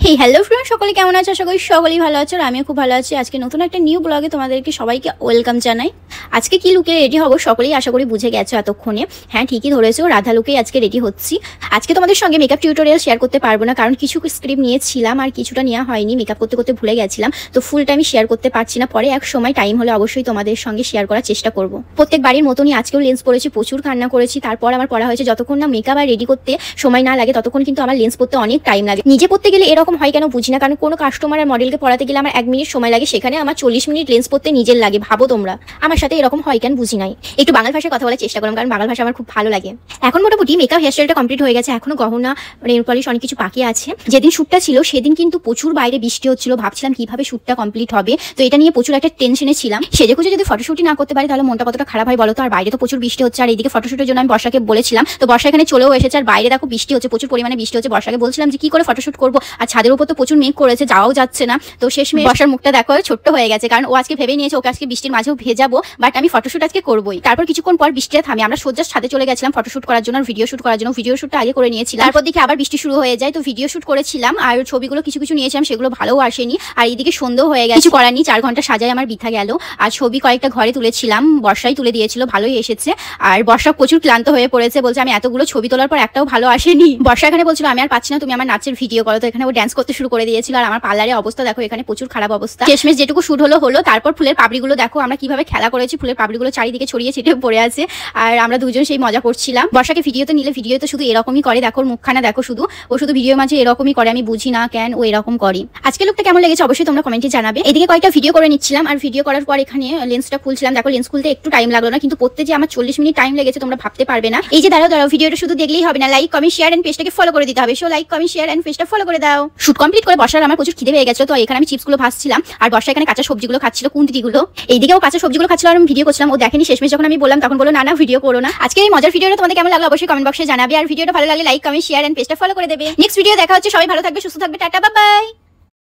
Hey hello friend, সকলে কেমন আছো? আশা করি সকলেই ভালো আছো। আর আমিও খুব ভালো আছি। আজকে নতুন একটা নিউ ব্লগে তোমাদেরকে সবাইকে ওয়েলকাম জানাই। আজকে কি লুকে রেডি হবো সকলেই আশা করি বুঝে গেছো এতক্ষণে। হ্যাঁ, ঠিকই ধরেছো, রাধা লুকেই আজকে রেডি হচ্ছি। আজকে তোমাদের সঙ্গে মেকআপ টিউটোরিয়াল শেয়ার করতে পারবো না, কারণ কিছু স্ক্রিপ্ট নিয়েছিলাম আর কিছুটা নেওয়া হয়নি। মেকআপ করতে করতে ভুলে গেছিলাম, তো ফুলটা আমি শেয়ার করতে পারছি না। পরে এক সময় টাইম হলে অবশ্যই তোমাদের সঙ্গে শেয়ার করার চেষ্টা করবো। প্রত্যেক বাড়ির মতনই আজকেও লেন্স পরেছি, প্রচুর কান্না করেছি। তারপর আমার পড়া হয়েছে, যতক্ষণ না মেকআপ আর রেডি করতে সময় না লাগে ততক্ষণ কিন্তু আমার লেন্স পরতে অনেক টাইম লাগে। নিজে পড়তে গেলে এরকম হয় কেন বুঝি না, কারণ কোনো কাস্টমার আর মডেলকে পড়াতে গেলে আমার 1 মিনিট সময় লাগে, সেখানে আমার 40 মিনিট লেন্স পড়তে নিজের লাগে। ভাবো তোমরা, আমার সাথে এরকম হয় কেন বুঝি নাই। একটু বাংলা ভাষায় কথা বলার চেষ্টা করলাম, কারণ বাংলা ভাষা আমার খুব ভালো লাগে। এখন মোটামুটি মেকআপ হেয়ারস্টাইলটা কমপ্লিট হয়ে গেছে, এখনো গহনা নেল পলিশ অনেক কিছু বাকি আছে। যেদিন শ্যুটটা ছিল সেদিন কিন্তু প্রচুর বাইরে বৃষ্টি হচ্ছিল, ভাবছিলাম কিভাবে শ্যুটটা কমপ্লিট হবে। তো এটা নিয়ে প্রচুর একটা টেনশনে ছিলাম। সেজে খুঁজে যদি ফটোশ্যুটই না করতে পারি তাহলে মনটা কতটা খারাপ হয় বলো তো। আর বাইরে তো প্রচুর বৃষ্টি হচ্ছে, আর এইদিকে ফটোশ্যুটের জন্য আমি বর্ষাকে বলেছিলাম, তো বর্ষা এখানে চলেও এসেছে। আর বাইরে দেখো বৃষ্টি হচ্ছে, প্রচুর পরিমাণে বৃষ্টি হচ্ছে। বর্ষাকে বলছিলাম যে কি করে ফটোশ্যুট করবো, আর ছাদের উপর তো প্রচুর মেঘ করেছে, যাওয়াও যাচ্ছে না। তো শেষমেশ বর্ষার মুখটা দেখো ছোট্ট হয়ে গেছে, কারণ ও আজকে ভেবেই নিয়েছে ওকে আজকে বৃষ্টির মাঝেও ভেজাবো, বাট আমি ফটোশ্যুট আজকে করবোই। তারপর কিছুক্ষণ পর বৃষ্টিটা থামে, আমরা সোজা ছাদে চলে গেছিলাম ফটোশ্যুট করার জন্য, ভিডিও শুট করার জন্য। ভিডিও শুটটা আগে করে নিয়েছিলাম, তারপর দেখি আবার বৃষ্টি শুরু হয়ে যায়। তো ভিডিও শুট করেছিলাম আর ছবিগুলো কিছু কিছু নিয়েছিলাম, সেগুলো ভালোও আসেনি। আর এইদিকে সন্ধ্যেও হয়ে গেছে, কিছু করার নেই, 4 ঘন্টা সাজায় আমার বৃথা গেল। আর ছবি কয়েকটা ঘরে তুলেছিলাম, বর্ষাই তুলে দিয়েছিল, ভালোই এসেছে। আর বর্ষা প্রচুর ক্লান্ত হয়ে পড়েছে, বলছে আমি এতগুলো ছবি তোলার পর একটাও ভালো আসেনি। বর্ষা এখানে বলছিল আমি আর পাচ্ছি না, তুমি আমার নাচের ভিডিও করো। তো এখানে ও ড্যান্স করতে শুরু করে দিয়েছিল। আর আমার পার্লারের অবস্থা দেখো, এখানে প্রচুর খারাপ অবস্থা। শেষমেশ যেটুকু শুট হলো। তারপর ফুলের পাপড়িগুলো দেখো আমরা কিভাবে খেলা করেছি, ফুলের পাপড়িগুলো চারিদিকে ছড়িয়ে ছিটিয়ে পড়ে আছে। আর আমরা দুজন সেই মজা করছিলাম। বর্ষাকে ভিডিওতে নিলে ভিডিও তো শুধু এরকমই করে, দেখো মুখখানা দেখো, ও শুধু ভিডিওর মাঝে এরকমই করে। আমি বুঝি না কেন ও এরকম করে। আজকে লুকটা কেমন লেগেছে অবশ্যই তোমরা কমেন্টে জানাবে। এদিকে কয়েকটা ভিডিও করে নিচ্ছিলাম, আর ভিডিও করার পর এখানে লেন্সটা খুলছিলাম। দেখো লেন্স খুলতে একটু টাইম লাগলো না, কিন্তু পড়তে যে আমার 40 মিনিট টাইম লেগেছে তোমরা ভাবতে পারবে না। এই যে দাঁড়াও ভিডিওটা শুধু দেখলেই হবে না, লাইক কমেন্ট শেয়ার এন্ড পেজটাকে ফলো করে দিতে হবে। So like comment share and পেজটা ফলো করে দাও। শুট কমপ্লিট করে বর্ষার আমার প্রচুর খিদে পেয়ে গেছে, তো এখানে আমি চিপসগুলো ভাজছিলাম আর বর্ষা এখানে কাঁচা সবজিগুলো খাচ্ছিল, কুন্তিগুলো। এইদিকেও কাঁচা সবজিগুলো খাচ্ছিল আর আমি ভিডিও করছিলাম। ও দেখেনি, শেষমেশ যখন আমি বললাম তখন বললো না ভিডিও করো না। আজকে এই মজার ভিডিওটা তোমাদের কেমন লাগলো অবশ্যই কমেন্ট বক্সে জানাবে। আর ভিডিওটা ভালো লাগলে লাইক কমেন্ট শেয়ার এন্ড পেজটা ফলো করে দেবে। নেক্সট ভিডিও দেখা হচ্ছে, সবাই ভালো থাকবে, সুস্থ থাকবে, টাটা বাই বাই।